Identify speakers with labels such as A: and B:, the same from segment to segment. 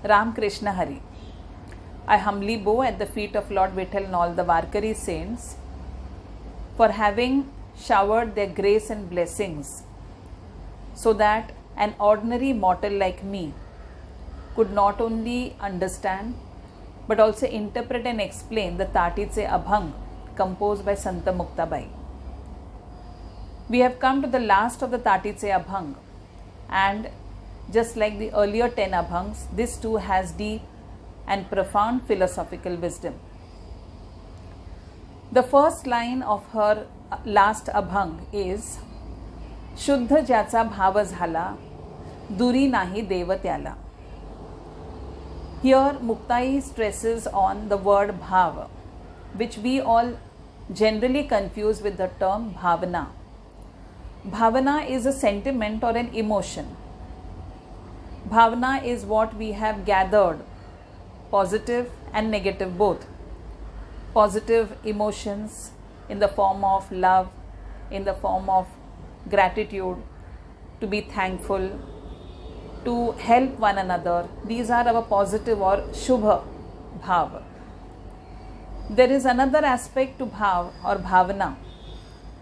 A: Ram Krishna Hari. I humbly bow at the feet of Lord Vittal and all the Varkari saints for having showered their grace and blessings so that an ordinary mortal like me could not only understand but also interpret and explain the Tatiche Abhang composed by Sant Muktabai. We have come to the last of the Tatiche Abhang, and just like the earlier 10 Abhangs, this too has deep and profound philosophical wisdom. The first line of her last Abhang is Shuddha ज्याचा भाव झाला दुरी नाही देव त्याला. Here Muktai stresses on the word bhav, which we all generally confuse with the term bhavana. Bhavana is a sentiment or an emotion. Bhavana is what we have gathered, positive and negative both. Positive emotions in the form of love, in the form of gratitude, to be thankful, to help one another. These are our positive or shubha bhav. There is another aspect to bhav or bhavana,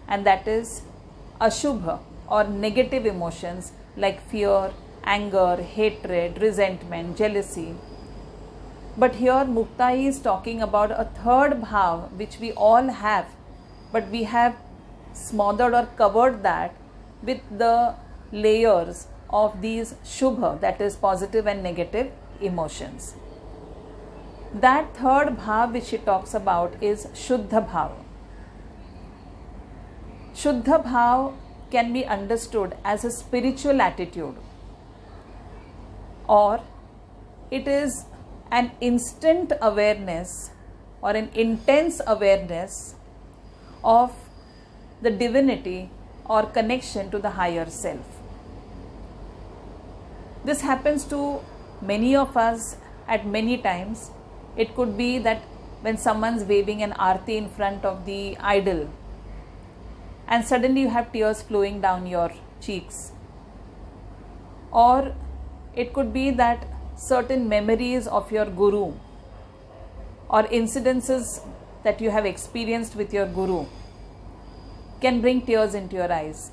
A: and that is ashubha or negative emotions like fear, anger, hatred, resentment, jealousy. But here Muktai is talking about a third bhav which we all have, but we have smothered or covered that with the layers of these shubha, that is positive and negative emotions. That third bhav which she talks about is Shuddha bhav. Shuddha bhav can be understood as a spiritual attitude, or it is an instant awareness or an intense awareness of the divinity or connection to the higher self. This happens to many of us at many times. It could be that when someone's waving an arti in front of the idol and suddenly you have tears flowing down your cheeks. Or it could be that certain memories of your guru or incidences that you have experienced with your guru can bring tears into your eyes.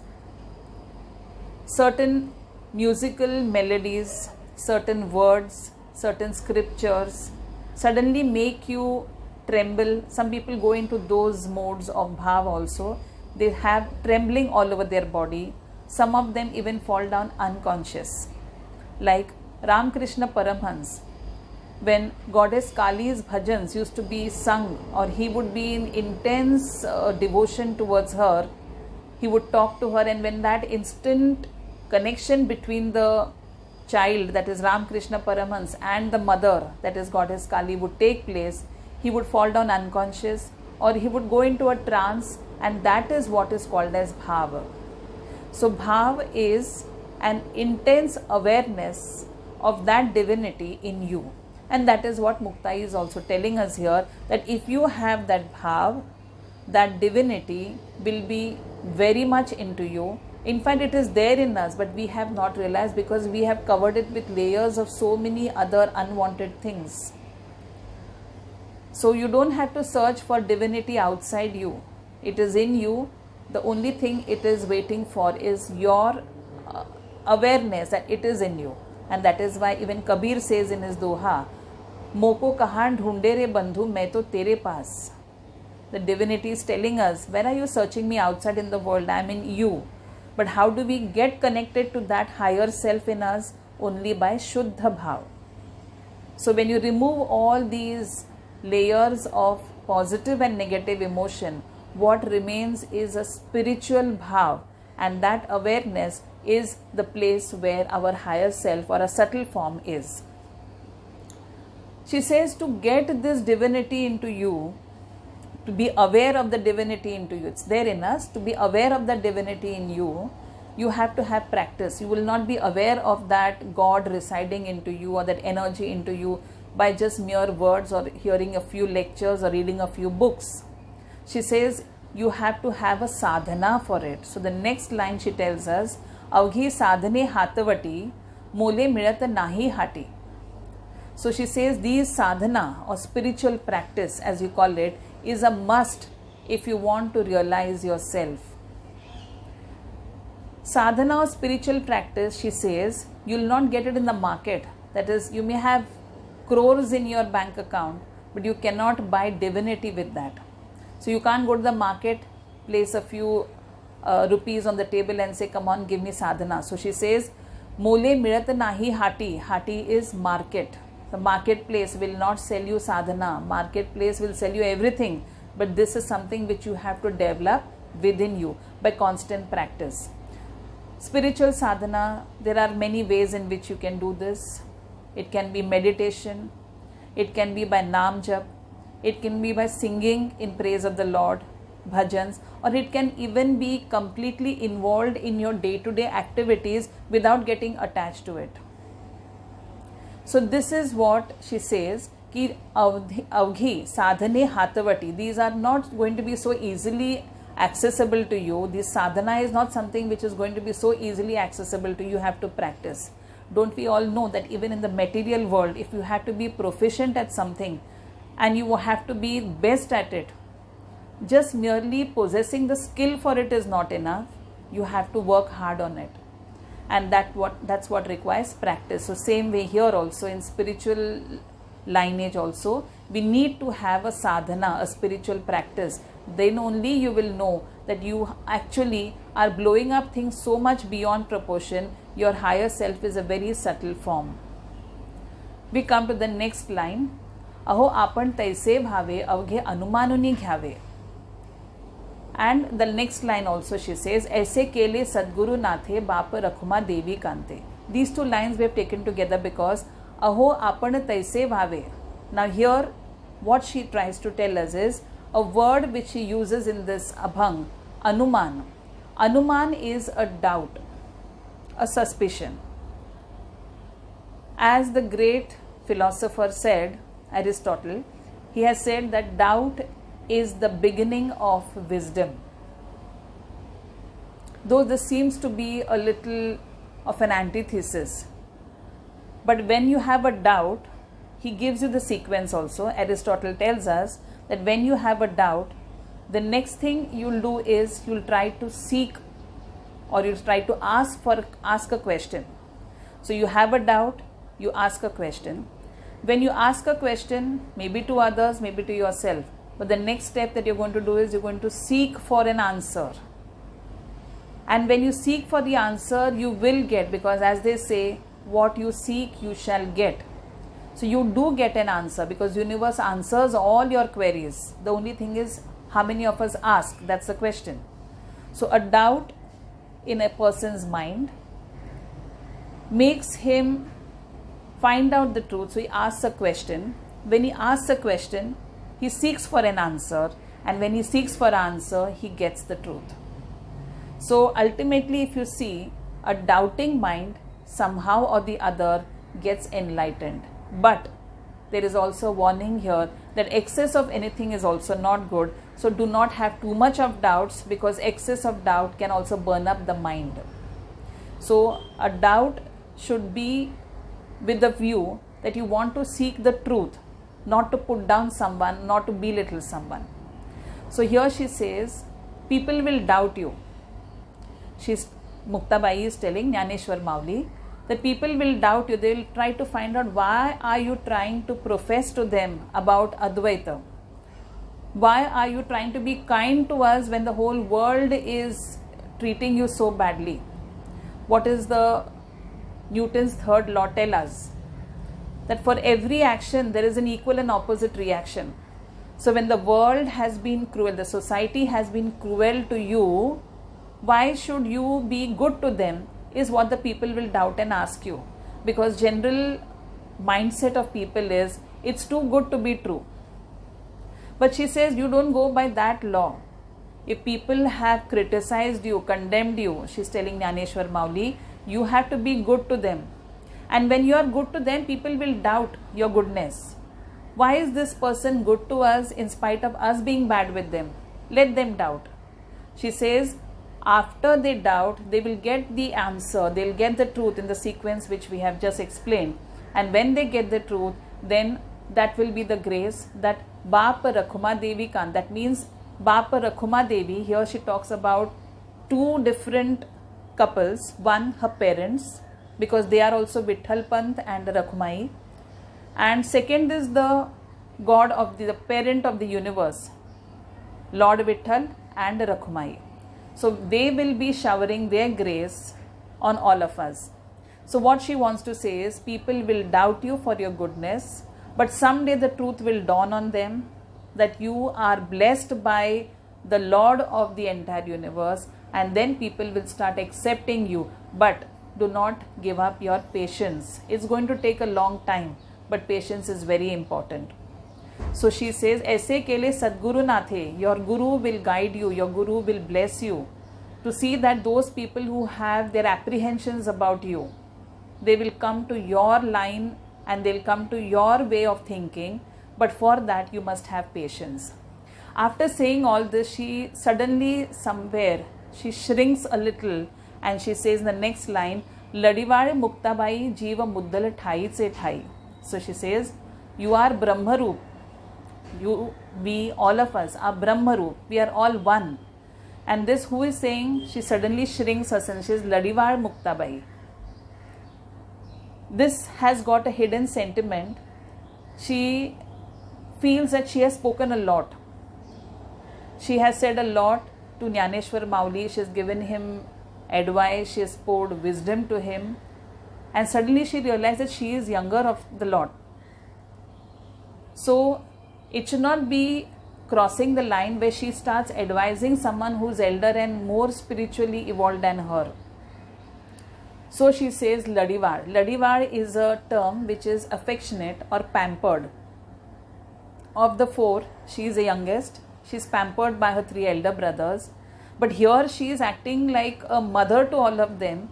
A: Certain musical melodies, certain words, certain scriptures suddenly make you tremble. Some people go into those modes of bhav also. They have trembling all over their body. Some of them even fall down unconscious. Like Ramakrishna Paramhans, when Goddess Kali's bhajans used to be sung, or he would be in intense devotion towards her, he would talk to her, and when that instant connection between the child, that is Ramakrishna Paramhans, and the mother, that is Goddess Kali, would take place, he would fall down unconscious or he would go into a trance, and that is what is called as bhav. So bhav is an intense awareness of that divinity in you, and that is what Muktai is also telling us here, that if you have that bhav, that divinity will be very much into you. In fact, it is there in us, but we have not realized because we have covered it with layers of so many other unwanted things. So you don't have to search for divinity outside you. It is in you. The only thing it is waiting for is your awareness that it is in you. And that is why even Kabir says in his doha, Moko kahan dhunde re bandhu, main to tere paas. The divinity is telling us, where are you searching me outside in the world? I am in you. But how do we get connected to that higher self in us? Only by Shuddha bhav. So when you remove all these layers of positive and negative emotion, what remains is a spiritual bhav, and that awareness is the place where our higher self or a subtle form is. She says to get this divinity into you, to be aware of the divinity into you, it's there in us. To be aware of the divinity in you, you have to have practice. You will not be aware of that God residing into you or that energy into you by just mere words or hearing a few lectures or reading a few books. She says you have to have a sadhana for it. So the next line she tells us, अवघी साधने हातवटी मोले मिळत नाही Hati. So she says these sadhana or spiritual practice, as you call it, is a must if you want to realize yourself. Sadhana or spiritual practice, she says, you will not get it in the market. That is, you may have crores in your bank account, but you cannot buy divinity with that. So you can't go to the market, place a few rupees on the table and say, come on, give me sadhana. So she says, Mole milat nahi hati. Hati is market. The marketplace will not sell you sadhana. Marketplace will sell you everything. But this is something which you have to develop within you by constant practice. Spiritual sadhana, there are many ways in which you can do this. It can be meditation. It can be by naam jap. It can be by singing in praise of the Lord, bhajans, or it can even be completely involved in your day-to-day activities without getting attached to it. So this is what she says, ki avghi sadhane hatavati. These are not going to be so easily accessible to you. This sadhana is not something which is going to be so easily accessible to you. You have to practice. Don't we all know that even in the material world, if you have to be proficient at something and you have to be best at it, just merely possessing the skill for it is not enough. You have to work hard on it. And that's what requires practice. So same way here also in spiritual lineage also, we need to have a sadhana, a spiritual practice. Then only you will know that you actually are blowing up things so much beyond proportion. Your higher self is a very subtle form. We come to the next line. Aho apan taise bhave avghe anumanuni घ्यावे. And the next line also she says, Aise kele Sadguru Nathe Bap Rakhuma Devi Kante. These two lines we have taken together because Aho apan taise bhave. Now here what she tries to tell us is a word which she uses in this Abhang, Anuman. Anuman is a doubt, a suspicion. As the great philosopher said, Aristotle, he has said that doubt is the beginning of wisdom. Though this seems to be a little of an antithesis, but when you have a doubt, he gives you the sequence also. Aristotle tells us that when you have a doubt, the next thing you'll do is you'll try to seek or you'll try to ask a question. So you have a doubt, you ask a question. When you ask a question, maybe to others, maybe to yourself, but the next step that you're going to do is you're going to seek for an answer. And when you seek for the answer, you will get, because as they say, what you seek, you shall get. So you do get an answer because universe answers all your queries. The only thing is how many of us ask. That's the question. So a doubt in a person's mind makes him find out the truth. So he asks a question. When he asks a question, he seeks for an answer, and when he seeks for an answer, he gets the truth. So ultimately, if you see, a doubting mind somehow or the other gets enlightened. But there is also a warning here that excess of anything is also not good. So do not have too much of doubts, because excess of doubt can also burn up the mind. So a doubt should be with the view that you want to seek the truth, not to put down someone, not to belittle someone. So here she says, people will doubt you. Muktabai is telling Jnaneshwar Mauli that people will doubt you. They will try to find out why are you trying to profess to them about Advaita. Why are you trying to be kind to us when the whole world is treating you so badly? What is the Newton's third law tell us? That for every action there is an equal and opposite reaction. So when the world has been cruel, the society has been cruel to you, why should you be good to them is what the people will doubt and ask you. Because general mindset of people is, it's too good to be true. But she says you don't go by that law. If people have criticized you, condemned you, she's telling Jnaneshwar Mauli, you have to be good to them. And when you are good to them, people will doubt your goodness. Why is this person good to us in spite of us being bad with them? Let them doubt. She says, after they doubt, they will get the answer, they'll get the truth in the sequence which we have just explained. And when they get the truth, then that will be the grace that Baap Rakhuma Devi Kan. That means Baap Rakhuma Devi, here she talks about two different couples. One, her parents, because they are also Vitthal Pant and Rakhumai. And second is the God of the parent of the universe, Lord Vitthal and Rakhumai. So they will be showering their grace on all of us. So what she wants to say is, people will doubt you for your goodness, but someday the truth will dawn on them that you are blessed by the Lord of the entire universe, and then people will start accepting you. But do not give up your patience. It's going to take a long time, but patience is very important. So she says, Aise kele Sadguru na the, your Guru will guide you, your Guru will bless you, to see that those people who have their apprehensions about you, they will come to your line and they'll come to your way of thinking. But for that, you must have patience. After saying all this, she suddenly somewhere, she shrinks a little and she says in the next line, Ladivar Muktabai Jiva Muddala Thai Se Thai. So she says, you are Brahmarup. You, we, all of us are Brahmarup. We are all one. And this who is saying, she suddenly shrinks herself. She says, Ladivar Muktabai. This has got a hidden sentiment. She feels that she has spoken a lot. She has said a lot to Jnaneshwar Mauli. She has given him advice. She has poured wisdom to him. And suddenly she realized that she is younger of the Lord. So it should not be crossing the line where she starts advising someone who is elder and more spiritually evolved than her. So she says Ladivar. Ladivar is a term which is affectionate or pampered. Of the four, she is the youngest. She is pampered by her three elder brothers. But here she is acting like a mother to all of them,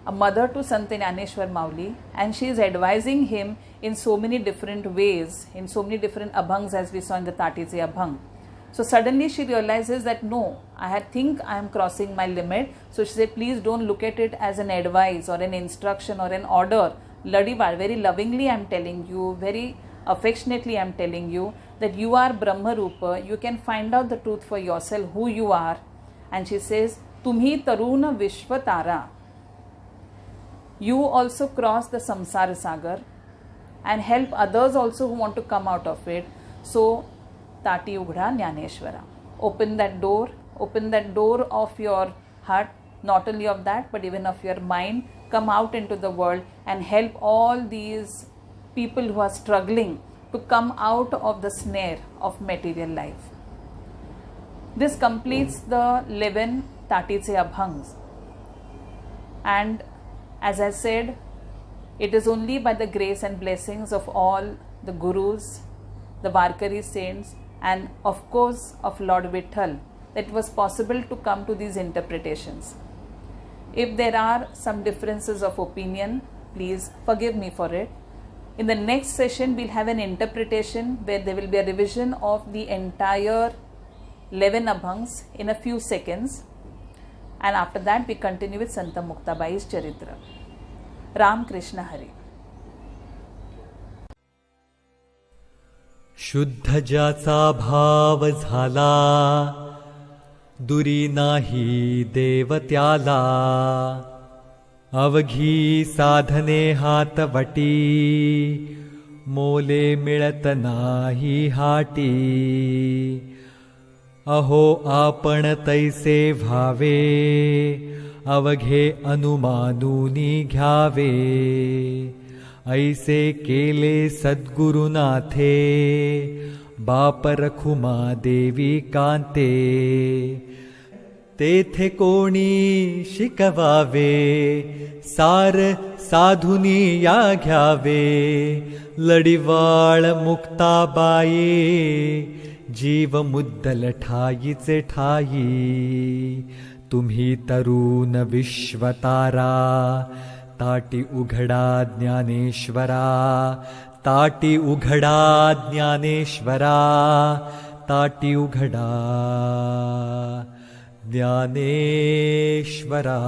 A: a mother to Sant Jnaneshwar Mauli, and she is advising him in so many different ways, in so many different abhangs, as we saw in the Tatiche Abhang. So suddenly she realizes that no, I think I am crossing my limit. So she said, please don't look at it as an advice or an instruction or an order. Ladivar, very lovingly I am telling you, very affectionately I am telling you that you are Brahma Rupa. You can find out the truth for yourself, who you are. And she says, Tumhi Taruna Vishwa Tara. You also cross the samsara sagar and help others also who want to come out of it. So, Tati Ughda Jnaneshwara. Open that door of your heart, not only of that, but even of your mind. Come out into the world and help all these people who are struggling to come out of the snare of material life. This completes the 11 Tatiche Abhangs. And as I said, it is only by the grace and blessings of all the Gurus, the Varkari saints, and of course of Lord Vitthal that it was possible to come to these interpretations. If there are some differences of opinion, please forgive me for it. In the next session, we'll have an interpretation where there will be a revision of the entire 11 Abhangs in a few seconds. And after that, we continue with Sant Muktabai's Charitra. Ram Krishna Hari.
B: शुद्ध ज्याचा भाव झाला, दुरी नाही देव त्याला. अवघी साधने हातवटी, मोले मिळत नाही हाटी. अहो आपण तैसे व्हावे, अवघे अनुमानूनी घ्यावे. ऐसे केले सद्गुरुनाथे, बाप रखुमा देवी कांते. तेथे कोणी शिकवावे, सार साधुनी या घ्यावे. लडिवाळ मुक्ताबाई, जीव मुद्दल ठाईचे ठाई. तुम्ही तरुण विश्वतारा, ताटी उघडा ज्ञानेश्वरा. ताटी उघडा ज्ञानेश्वरा, ताटी उघडा ज्ञानेश्वरा.